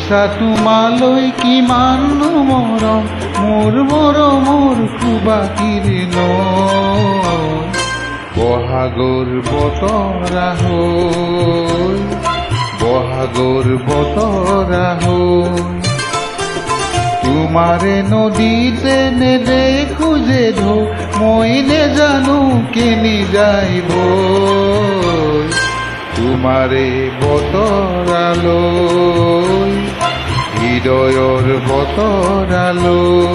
ইচ্ছা তোমালৈ কিমান মৰম মোৰ মৰমৰ খুবাকিৰে নৈ বহাগৰ বতৰা হৈ বহাগৰ বতৰা হৈ তোমাৰে নদীতে নেদেখো যে ঢৌ মই নেজানো কেনি যাইব তোমাৰে বতৰালৈ হৃদয়ৰ বতৰালৈ